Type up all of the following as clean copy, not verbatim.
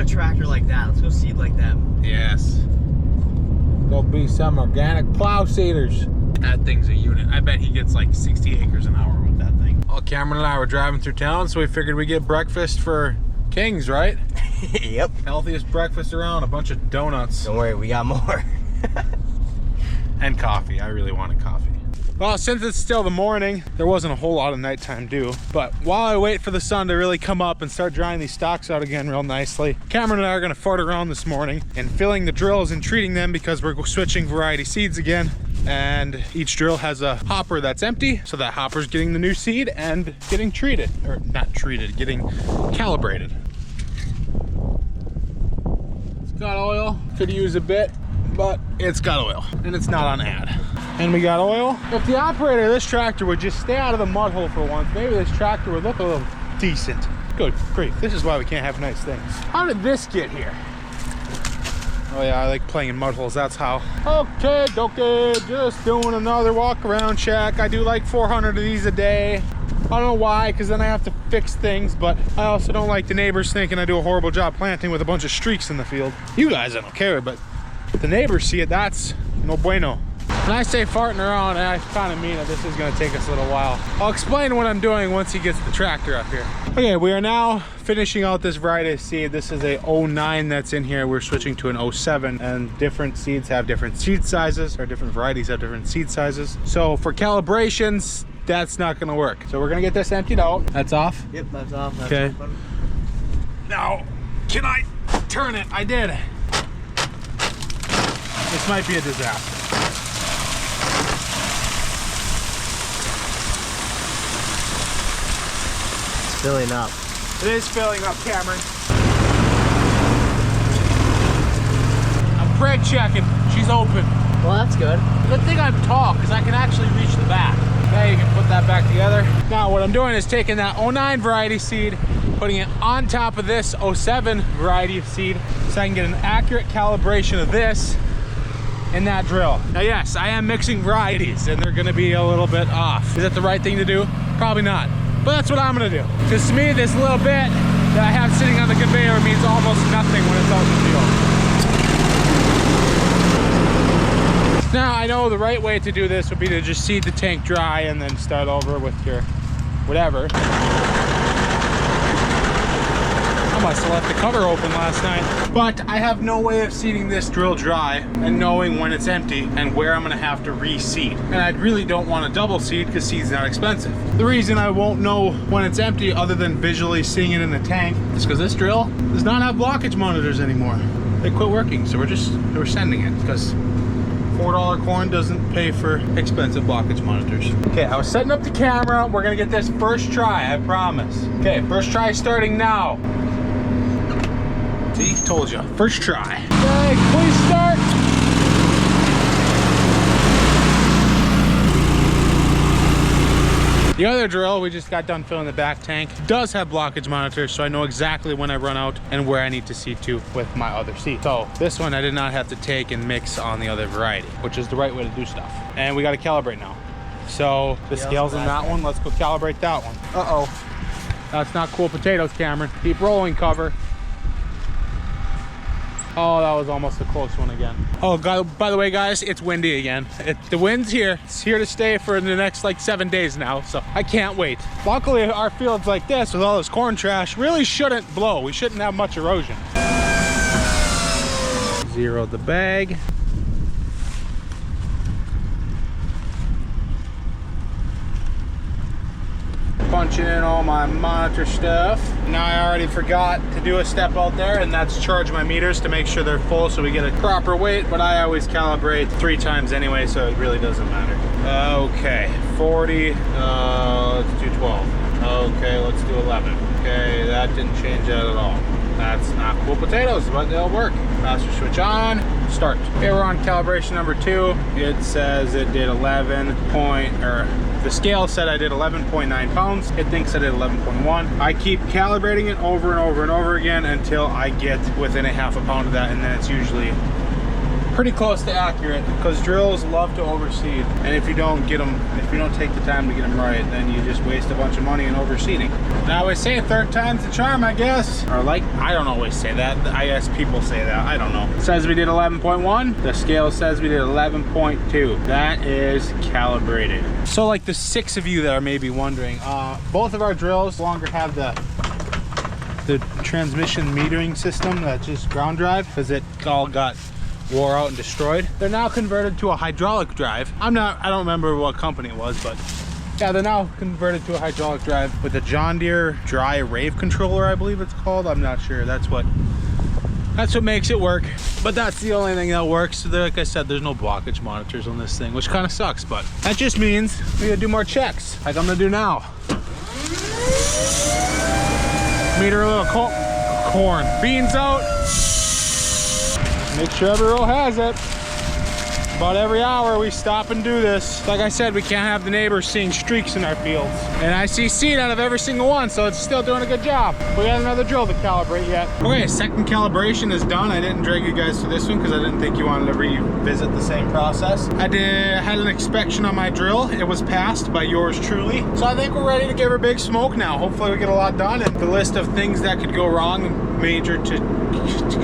tractor like that. Let's go seed like that. Yes. There'll be some organic plow seeders. That thing's a unit. I bet he gets like 60 acres an hour with that thing. Well, Cameron and I were driving through town, so we figured we'd get breakfast for Kings, right? Yep. Healthiest breakfast around, a bunch of donuts. Don't worry, we got more. And coffee. I really wanted coffee. Well, since it's still the morning, there wasn't a whole lot of nighttime dew. But while I wait for the sun to really come up and start drying these stalks out again real nicely, Cameron and I are gonna fart around this morning and filling the drills and treating them because we're switching variety seeds again. And each drill has a hopper that's empty, so that hopper's getting the new seed and getting treated, or not treated, getting calibrated. It's got oil, could use a bit, but it's got oil and it's not on ad. And we got oil. If the operator of this tractor would just stay out of the mud hole for once, maybe this tractor would look a little decent. Good grief, this is why we can't have nice things. How did this get here? Oh yeah, I like playing in mud holes, that's how. Okay, just doing another walk around check. I do like 400 of these a day. I don't know why, because then I have to fix things, but I also don't like the neighbors thinking I do a horrible job planting with a bunch of streaks in the field. You guys, I don't care, but if the neighbors see it, that's no bueno. When I say farting around, I kind of mean that this is going to take us a little while. I'll explain what I'm doing once he gets the tractor up here. Okay, we are now finishing out this variety of seed. This is a 09 that's in here. We're switching to an 07, and different seeds have different seed sizes, or different varieties have different seed sizes. So for calibrations, that's not going to work. So we're going to get this emptied out. That's off? Yep, that's off. That's okay. open. Now, can I turn it? I did. This might be a disaster. Filling up. It is filling up, Cameron. I'm brake checking. She's open. Well, that's good. Good thing I'm tall, because I can actually reach the back. Okay, you can put that back together. Now, what I'm doing is taking that 09 variety seed, putting it on top of this 07 variety of seed, so I can get an accurate calibration of this in that drill. Now, yes, I am mixing varieties, and they're going to be a little bit off. Is that the right thing to do? Probably not. But that's what I'm gonna do. Because to me, this little bit that I have sitting on the conveyor means almost nothing when it's out in the field. Now, I know the right way to do this would be to just seed the tank dry and then start over with your whatever. I must have left the cover open last night. But I have no way of seeding this drill dry and knowing when it's empty and where I'm gonna have to reseed. And I really don't want to double seed because seed's not expensive. The reason I won't know when it's empty other than visually seeing it in the tank is because this drill does not have blockage monitors anymore. They quit working, so we're sending it because $4 corn doesn't pay for expensive blockage monitors. Okay, I was setting up the camera. We're gonna get this first try, I promise. Okay, first try starting now. See, told you, first try. Okay, please start. The other drill, we just got done filling the back tank, does have blockage monitors, so I know exactly when I run out and where I need to seed to with my other seed. So this one I did not have to take and mix on the other variety, which is the right way to do stuff. And we got to calibrate now. So the scales in that one, let's go calibrate that one. Uh-oh, that's not cool potatoes, Cameron. Keep rolling, cover. Oh, that was almost a close one again. Oh, God, by the way, guys, it's windy again. The wind's here. It's here to stay for the next like 7 days now, so I can't wait. Luckily, our fields like this with all this corn trash really shouldn't blow. We shouldn't have much erosion. Zero the bag. Punching in all my monitor stuff. Now I already forgot to do a step out there, and that's charge my meters to make sure they're full so we get a proper weight, but I always calibrate 3 times anyway, so it really doesn't matter. Okay, 40, let's do 12. Okay, let's do 11. Okay, that didn't change that at all. That's not cool potatoes, but they'll work. Master switch on, start. Okay, we're on calibration number 2. It says it did 11 point, or the scale said I did 11.9 pounds. It thinks I did 11.1. I keep calibrating it over and over and over again until I get within a half a pound of that, and then it's usually pretty close to accurate because drills love to overseed. And if you don't get them, if you don't take the time to get them right, then you just waste a bunch of money in overseeding. And I always say third time's the charm, I guess. Or like, I don't always say that. I guess people say that. I don't know. It says we did 11.1. The scale says we did 11.2. That is calibrated. So like the 6 of you that are maybe wondering, both of our drills no longer have the transmission metering system that's just ground drive because it all got wore out and destroyed. They're now converted to a hydraulic drive. I don't remember what company it was, but yeah, they're now converted to a hydraulic drive with a John Deere dry rave controller, I believe it's called. I'm not sure. That's what makes it work. But that's the only thing that works. So like I said, there's no blockage monitors on this thing, which kind of sucks, but that just means we gotta do more checks like I'm gonna do now. Meter a little corn, beans out. Make sure every row has it. About every hour we stop and do this. Like I said, we can't have the neighbors seeing streaks in our fields. And I see seed out of every single one, so it's still doing a good job. We got another drill to calibrate yet. Okay, second calibration is done. I didn't drag you guys to this one because I didn't think you wanted to revisit the same process. I had an inspection on my drill. It was passed by yours truly. So I think we're ready to give her big smoke now. Hopefully we get a lot done. And the list of things that could go wrong, major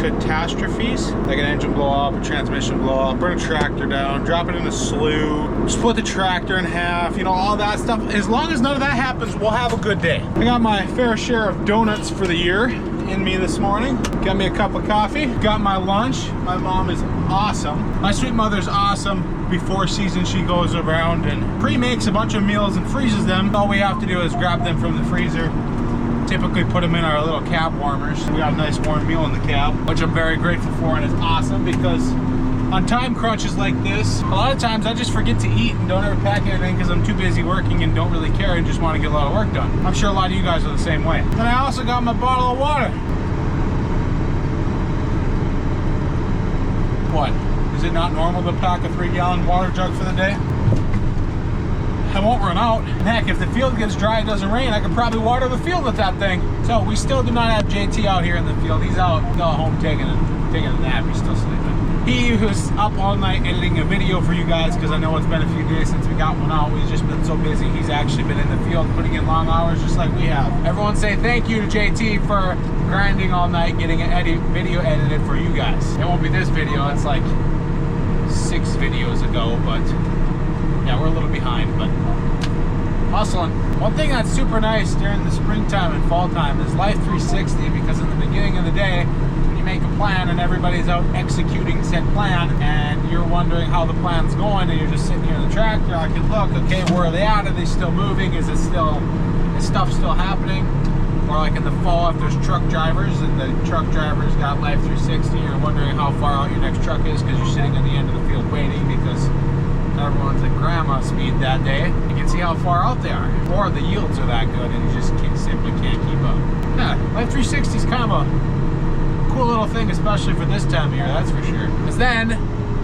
catastrophes, like an engine blow up, a transmission blow up, burn a tractor down, drop it in a slough, split the tractor in half, you know, all that stuff. As long as none of that happens, we'll have a good day. I got my fair share of donuts for the year in me this morning. Got me a cup of coffee, got my lunch. My mom is awesome. My sweet mother's awesome. Before season, she goes around and pre-makes a bunch of meals and freezes them. All we have to do is grab them from the freezer. Typically put them in our little cab warmers. We got a nice warm meal in the cab, which I'm very grateful for, and it's awesome because on time crunches like this, a lot of times I just forget to eat and don't ever pack anything because I'm too busy working and don't really care and just want to get a lot of work done. I'm sure a lot of you guys are the same way. And I also got my bottle of water. What? Is it not normal to pack a 3-gallon water jug for the day? I won't run out. Heck, if the field gets dry, it doesn't rain, I could probably water the field with that thing. So we still do not have JT out here in the field. He's out home taking a nap. He's still sleeping. He was up all night editing a video for you guys because I know it's been a few days since we got one out. We've just been so busy. He's actually been in the field putting in long hours just like we have. Everyone say thank you to JT for grinding all night, getting an video edited for you guys. It won't be this video. It's like 6 videos ago, but yeah, we're a little behind, but hustling. One thing that's super nice during the springtime and fall time is Life 360, because in the beginning of the day, when you make a plan and everybody's out executing said plan and you're wondering how the plan's going and you're just sitting here in the tractor, I can look, okay, where are they at? Are they still moving? Is stuff still happening? Or like in the fall, if there's truck drivers and the truck drivers got Life 360, you're wondering how far out your next truck is because you're sitting at the end of the field waiting because everyone's at grandma speed that day. You can see how far out they are, or the yields are that good and you just simply can't keep up. Yeah, Life 360 is kind of a cool little thing, especially for this time of year, that's for sure. Because then,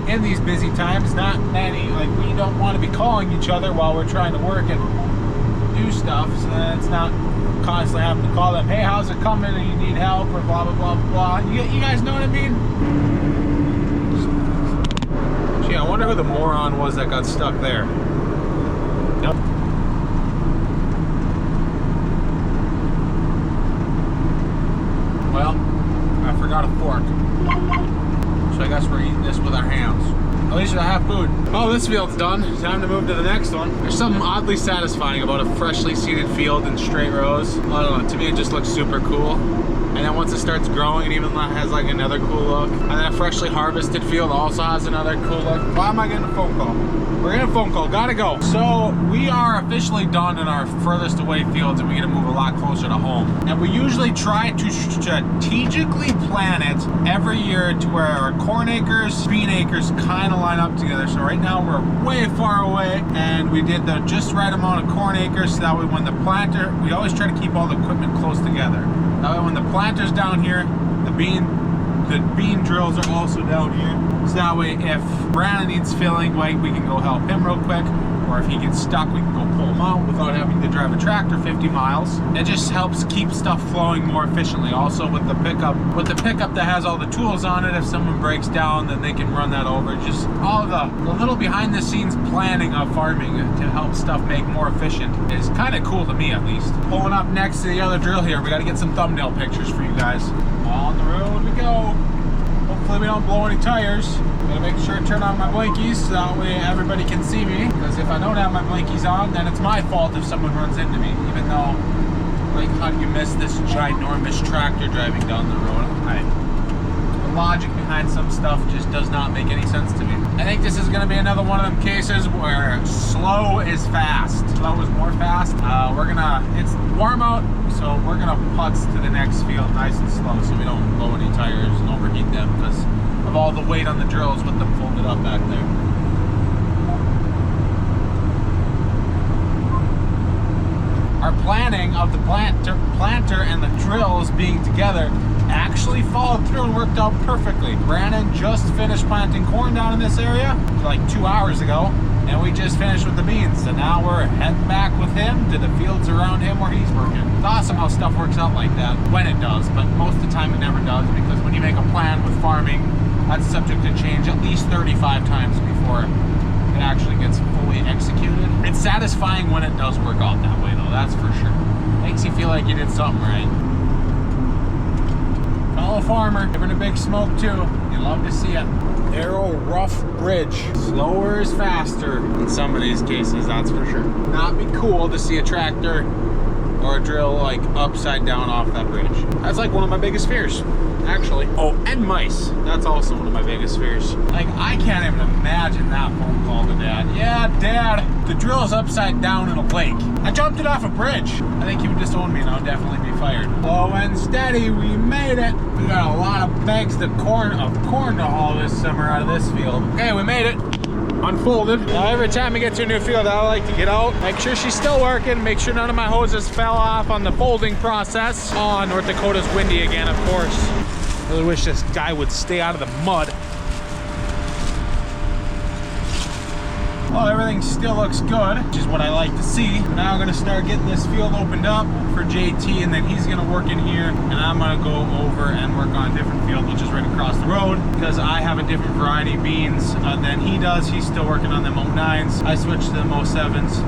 in these busy times, not many, like we don't want to be calling each other while we're trying to work and do stuff, so that it's not constantly having to call them, hey, how's it coming, and you need help, or blah, blah, blah, blah. You guys know what I mean? Gee, I wonder who the moron was that got stuck there. Nope. Well, I forgot a fork. So I guess we're eating this with our hands. At least I have food. Oh, this field's done. Time to move to the next one. There's something oddly satisfying about a freshly seeded field in straight rows. I don't know, to me it just looks super cool. And then once it starts growing, it even has like another cool look. And then a freshly harvested field also has another cool look. Why am I getting a phone call? We're getting a phone call, gotta go. So we are officially done in our furthest away fields and we get to move a lot closer to home. And we usually try to strategically plan it every year to where our corn acres, bean acres kind of line up together. So right now we're way far away and we did the just right amount of corn acres so that way when the planter, we always try to keep all the equipment close together. That way when the planter's down here, the bean The bean drills are also down here. So that way if Brandon needs filling, like, we can go help him real quick. Or if he gets stuck, we can go pull him out without having to drive a tractor 50 miles. It just helps keep stuff flowing more efficiently. Also with the pickup that has all the tools on it, if someone breaks down, then they can run that over. Just all the little behind the scenes planning of farming to help stuff make more efficient is kind of cool to me, at least. Pulling up next to the other drill here, we got to get some thumbnail pictures for you guys. On the road we go. Hopefully we don't blow any tires. Gotta make sure to turn on my blinkies so that way everybody can see me. Because if I don't have my blinkies on, then it's my fault if someone runs into me. Even though, like, how do you miss this ginormous tractor driving down the road? The logic behind some stuff just does not make any sense to me. I think this is gonna be another one of them cases where slow is fast. Slow is more fast. It's warm out, so we're gonna putz to the next field nice and slow so we don't blow any tires and overheat them because of all the weight on the drills with them folded up back there. Our planning of the planter and the drills being together actually followed through and worked out perfectly. Brandon just finished planting corn down in this area like 2 hours ago, and we just finished with the beans. So now we're heading back with him to the fields around him where he's working. It's awesome how stuff works out like that, when it does, but most of the time it never does, because when you make a plan with farming, that's subject to change at least 35 times before it actually gets fully executed. It's satisfying when it does work out that way though, that's for sure. Makes you feel like you did something right. Fellow farmer, giving a big smoke too. You love to see it. Narrow, rough bridge. Slower is faster in some of these cases, that's for sure. Not be cool to see a tractor or a drill like upside down off that bridge. That's like one of my biggest fears, actually. Oh, and mice. That's also one of my biggest fears. Like, I can't even imagine that phone call to Dad. Yeah, Dad, the drill is upside down in a lake. I jumped it off a bridge. I think he would disown me and I'll definitely be fired. Slow and steady, we made it. We got a lot of bags of corn to haul this summer out of this field. Okay, we made it. Unfolded. Now every time I get to a new field, I like to get out, make sure she's still working, make sure none of my hoses fell off on the folding process. Oh, North Dakota's windy again, of course. Really wish this guy would stay out of the mud. Well, everything still looks good, which is what I like to see. Now I'm gonna start getting this field opened up for JT, and then he's gonna work in here, and I'm gonna go over and work on a different field, which is right across the road, because I have a different variety of beans than he does. He's still working on them 09s. I switched to them 07s.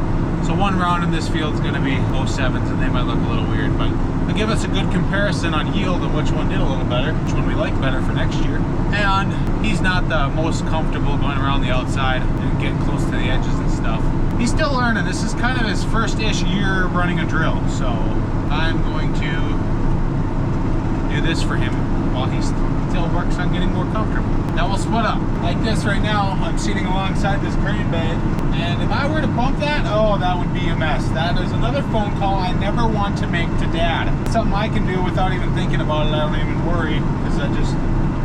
So one round in this field is gonna be 07s, and they might look a little weird, but it'll give us a good comparison on yield and which one did a little better, which one we like better for next year. And he's not the most comfortable going around the outside and getting close to the edges and stuff. He's still learning. This is kind of his first-ish year running a drill, so I'm going to do this for him while he still works on getting more comfortable. Now we'll split up. Like this right now, I'm sitting alongside this grain bed, and if I were to bump that, oh, that would be a mess. That is another phone call I never want to make to Dad. It's something I can do without even thinking about it. I don't even worry, because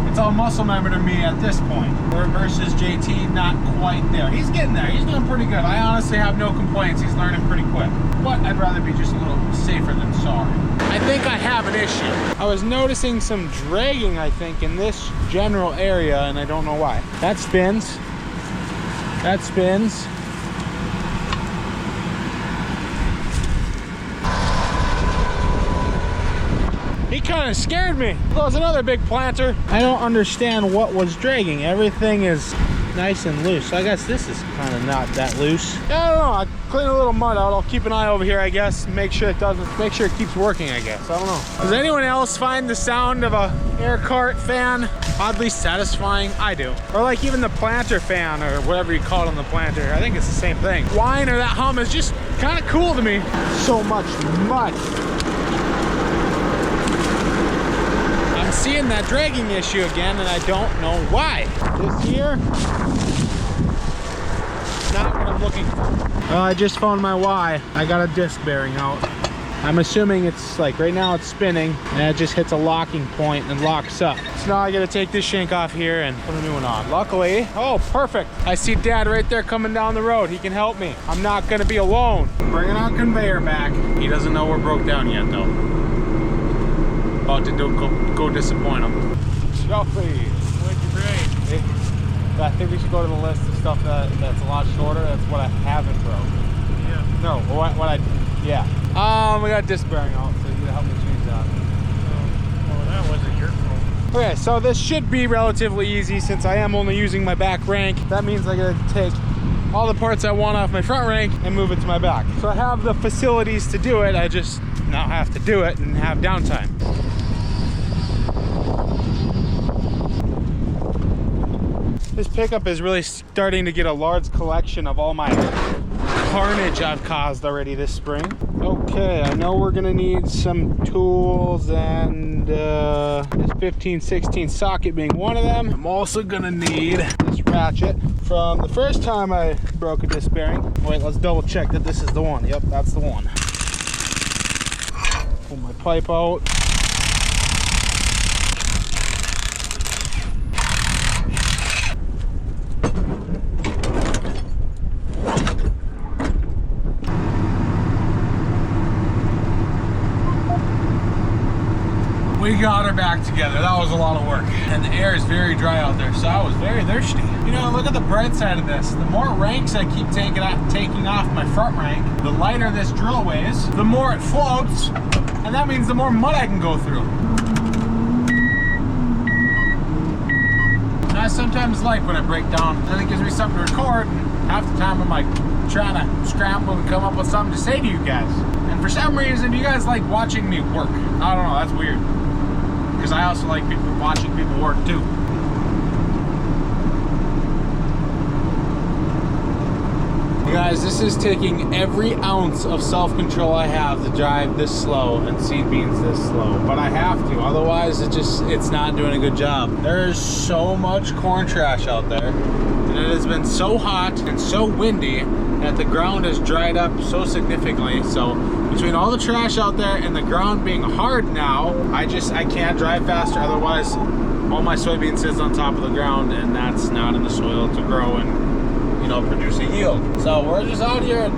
it's all muscle memory to me at this point. Versus JT, not quite there. He's getting there. He's doing pretty good. I honestly have no complaints. He's learning pretty quick. But I'd rather be just a little safer than sorry. I think I have an issue. I was noticing some dragging, I think, in this general area, and I don't know why. That spins. That spins. He kind of scared me. Well, it's another big planter. I don't understand what was dragging. Everything is nice and loose. So I guess this is kind of not that loose. I don't know. I'll clean a little mud out. I'll keep an eye over here, I guess. Make sure it keeps working, I guess. I don't know. Does anyone else find the sound of a air cart fan oddly satisfying? I do. Or like even the planter fan, or whatever you call it on the planter. I think it's the same thing. Whine or that hum is just kind of cool to me. So much mud. I'm seeing that dragging issue again, and I don't know why. This here, not what I'm looking for. Well, I just found my why. I got a disc bearing out. I'm assuming it's like right now it's spinning, and it just hits a locking point and locks up. So now I gotta take this shank off here and put a new one on. Luckily, oh, perfect. I see Dad right there coming down the road. He can help me. I'm not gonna be alone. Bringing our conveyor back. He doesn't know we're broke down yet though. About to go disappoint him. Joey. What'd you bring? I think we should go to the list of stuff that's a lot shorter. That's what I haven't broke. Yeah. No, what I, yeah. We got disc bearing out, so you gotta help me change that. Oh, that wasn't your fault. Okay, so this should be relatively easy since I am only using my back rank. That means I gotta take all the parts I want off my front rank and move it to my back. So I have the facilities to do it. I just now have to do it and have downtime. This pickup is really starting to get a large collection of all my carnage I've caused already this spring. Okay, I know we're gonna need some tools and this 15/16 socket being one of them. I'm also gonna need this ratchet from the first time I broke a disc bearing. Wait, let's double check that this is the one. Yep, that's the one. Pull my pipe out. We got her back together. That was a lot of work. And the air is very dry out there, so I was very thirsty. You know, look at the bright side of this. The more ranks I keep taking off my front rank, the lighter this drill weighs, the more it floats, and that means the more mud I can go through. And I sometimes like when I break down, and it gives me something to record, and half the time I'm like trying to scramble and come up with something to say to you guys. And for some reason, you guys like watching me work. I don't know, that's weird. Because I also like watching people work too. You guys, this is taking every ounce of self-control I have to drive this slow and seed beans this slow. But I have to, otherwise it's not doing a good job. There is so much corn trash out there. And it has been so hot and so windy that the ground has dried up so significantly. So between all the trash out there and the ground being hard now, I can't drive faster. Otherwise, all my soybean sits on top of the ground, and that's not in the soil to grow and, you know, produce a yield. So we're just out here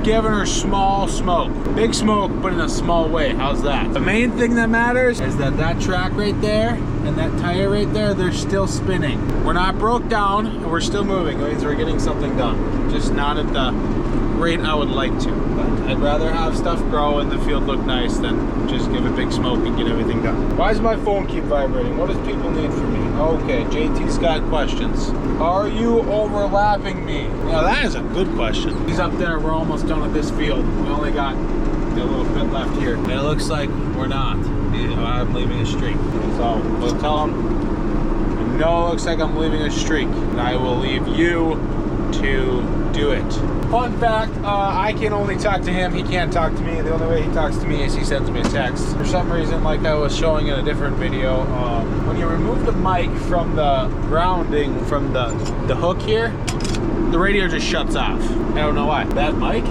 giving her small smoke. Big smoke, but in a small way. How's that? The main thing that matters is that track right there and that tire right there, they're still spinning. We're not broke down, and we're still moving. It means we're getting something done. Just not at the rate I would like to. But I'd rather have stuff grow and the field look nice than just give a big smoke and get everything done. Why does my phone keep vibrating? What does people need from me? Okay, JT's got questions. Are you overlapping me? Now that is a good question. He's up there, we're almost done with this field. We only got a little bit left here. And it looks like we're not. I'm leaving a streak. So we'll tell him, no, it looks like I'm leaving a streak. And I will leave you to do it. Fun fact, I can only talk to him. He can't talk to me. The only way he talks to me is he sends me a text. For some reason, like I was showing in a different video, when you remove the mic from the grounding from the hook here, the radio just shuts off. I don't know why. Bad mic?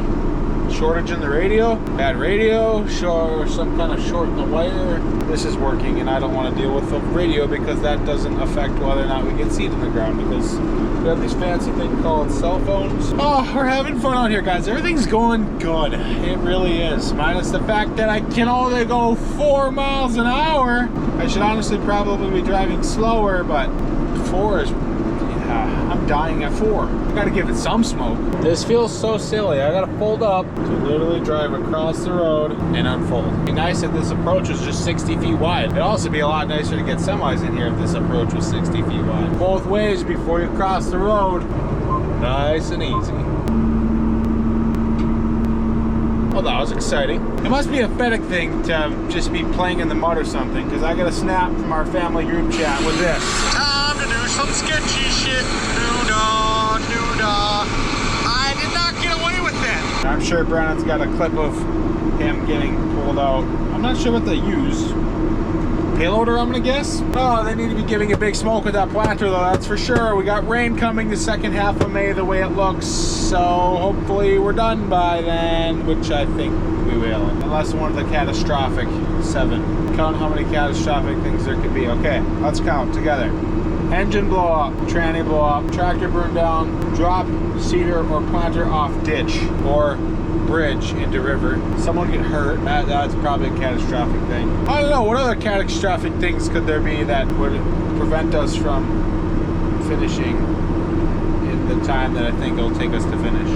Shortage in the radio? Bad radio? Sure, some kind of short in the wire? This is working, and I don't want to deal with the radio because that doesn't affect whether or not we get seed in the ground, because we have these fancy things called cell phones. Oh, we're having fun out here, guys. Everything's going good. It really is. Minus the fact that I can only go 4 miles an hour. I should honestly probably be driving slower, but 4 is... I'm dying at 4. I gotta give it some smoke. This feels so silly. I gotta fold up to literally drive across the road and unfold. It'd be nice if this approach was just 60 feet wide. It'd also be a lot nicer to get semis in here if this approach was 60 feet wide. Both ways before you cross the road. Nice and easy. Oh, that was exciting. It must be a Fettig thing to just be playing in the mud or something, because I got a snap from our family group chat with this. Time to do some sketchy shit. Doo-dah, doo-dah. I did not get away with that. I'm sure Brandon's got a clip of him getting pulled out. I'm not sure what they use. Payloader, I'm gonna guess? Oh, they need to be giving a big smoke with that planter though, that's for sure. We got rain coming the second half of May the way it looks, so hopefully we're done by then, which I think we will. Unless one of the catastrophic 7. Count how many catastrophic things there could be. Okay, let's count together. Engine blow up, tranny blow up, tractor burn down, drop, seeder, or planter off ditch, or bridge into river. Someone get hurt. That's probably a catastrophic thing. I don't know, what other catastrophic things could there be that would prevent us from finishing in the time that I think it'll take us to finish?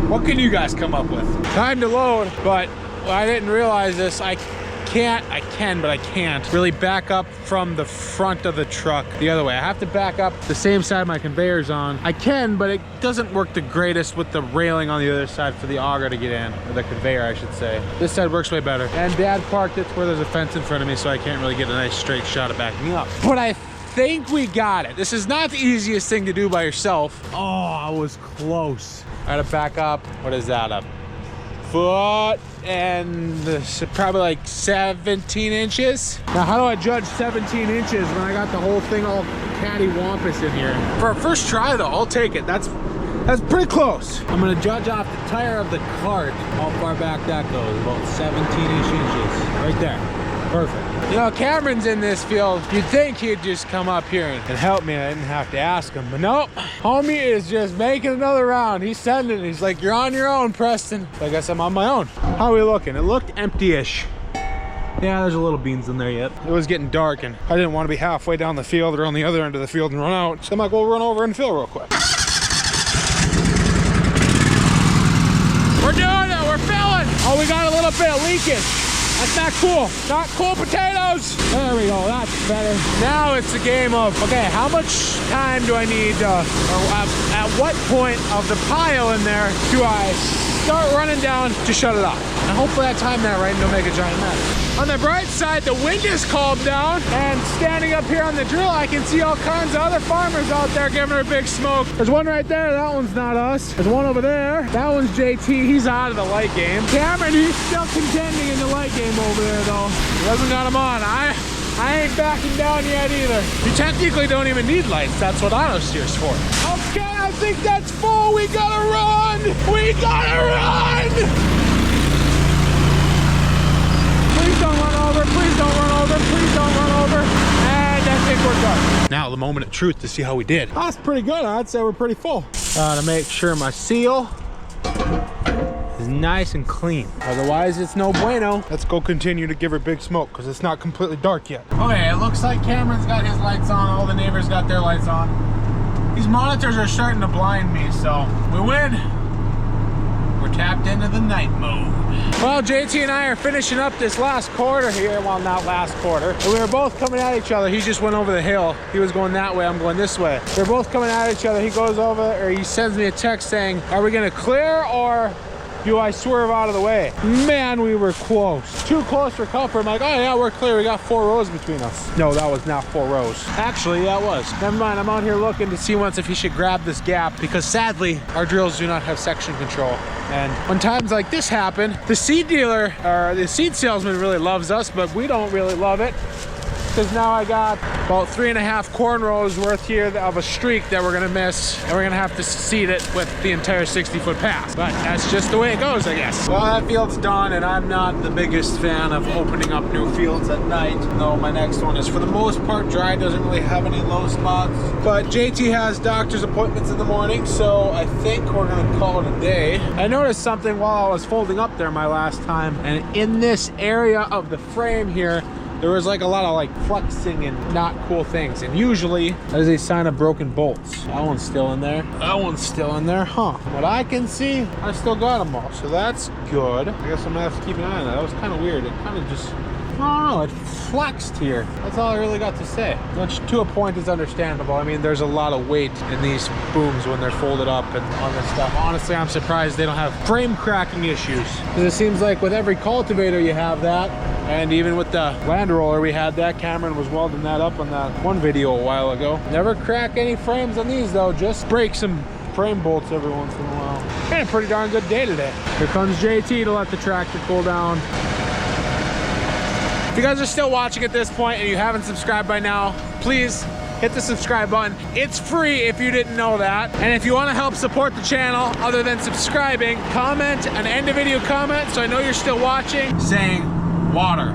What can you guys come up with? Time to load, but I didn't realize this. I can, but I can't really back up from the front of the truck the other way. I have to back up the same side my conveyor's on. I can, but it doesn't work the greatest with the railing on the other side for the auger to get in, or the conveyor, I should say. This side works way better. And Dad parked it where there's a fence in front of me, so I can't really get a nice straight shot of backing up. But I think we got it. This is not the easiest thing to do by yourself. Oh, I was close. I had to back up. What is that, a foot and probably like 17 inches. Now, how do I judge 17 inches when I got the whole thing all cattywampus in here? For a first try though, I'll take it. That's pretty close. I'm gonna judge off the tire of the cart how far back that goes. About 17-ish inches. Right there. Perfect. You know, Cameron's in this field. You'd think he'd just come up here and help me. I didn't have to ask him, but nope. Homie is just making another round. He's sending it. He's like, you're on your own, Preston. So I guess I'm on my own. How are we looking? It looked empty-ish. Yeah, there's a little beans in there yet. It was getting dark and I didn't want to be halfway down the field or on the other end of the field and run out. So I'm like, we'll run over and fill real quick. We're doing it, we're filling. Oh, we got a little bit of leakage. That's not cool. Not cool potatoes. There we go, that's better. Now it's a game of, okay, how much time do I need, or at what point of the pile in there do I start running down to shut it off? And hopefully I time that right and don't make a giant mess. On the bright side, the wind has calmed down, and standing up here on the drill, I can see all kinds of other farmers out there giving her a big smoke. There's one right there, that one's not us. There's one over there, that one's JT, he's out of the light game. Cameron, he's still contending in the light game over there though. He hasn't got him on. I ain't backing down yet either. You technically don't even need lights, that's what auto steer's for. Okay, I think that's full, we gotta run! We gotta run! Please don't run over, please don't run over, please don't run over. And I think we're done. Now the moment of truth to see how we did. That's pretty good, I'd say we're pretty full. To make sure my seal is nice and clean. Otherwise it's no bueno. Let's go continue to give her big smoke because it's not completely dark yet. Okay, it looks like Cameron's got his lights on, all the neighbors got their lights on. These monitors are starting to blind me, so we win. We're tapped into the night mode. Well, JT and I are finishing up this last quarter here. Well, not last quarter. And we were both coming at each other. He just went over the hill. He was going that way, I'm going this way. We're both coming at each other. He goes over, or he sends me a text saying, are we gonna clear or do I swerve out of the way? Man, we were close. Too close for comfort. I'm like, oh yeah, we're clear. We got 4 rows between us. No, that was not 4 rows. Actually, that was. Never mind, I'm out here looking to see once if he should grab this gap because sadly, our drills do not have section control. And when times like this happen, the seed dealer, or the seed salesman really loves us, but we don't really love it. Because now I got about 3.5 corn rows worth here of a streak that we're gonna miss, and we're gonna have to seed it with the entire 60-foot pass. But that's just the way it goes, I guess. Well, that field's done, and I'm not the biggest fan of opening up new fields at night, though my next one is for the most part dry, doesn't really have any low spots. But JT has doctor's appointments in the morning, so I think we're gonna call it a day. I noticed something while I was folding up there my last time, and in this area of the frame here, there was like a lot of like flexing and not cool things. And usually that is a sign of broken bolts. That one's still in there. That one's still in there, huh? What I can see, I still got them all. So that's good. I guess I'm gonna have to keep an eye on that. That was kind of weird. It kind of just, I don't know, it flexed here. That's all I really got to say. Which to a point is understandable. I mean, there's a lot of weight in these booms when they're folded up and on this stuff. Honestly, I'm surprised they don't have frame cracking issues. Because it seems like with every cultivator you have that. And even with the land roller we had that. Cameron was welding that up on that one video a while ago. Never crack any frames on these though, just break some frame bolts every once in a while. And a pretty darn good day today. Here comes JT to let the tractor cool down. If you guys are still watching at this point and you haven't subscribed by now, please hit the subscribe button. It's free if you didn't know that. And if you want to help support the channel other than subscribing, comment an end of video comment so I know you're still watching saying water.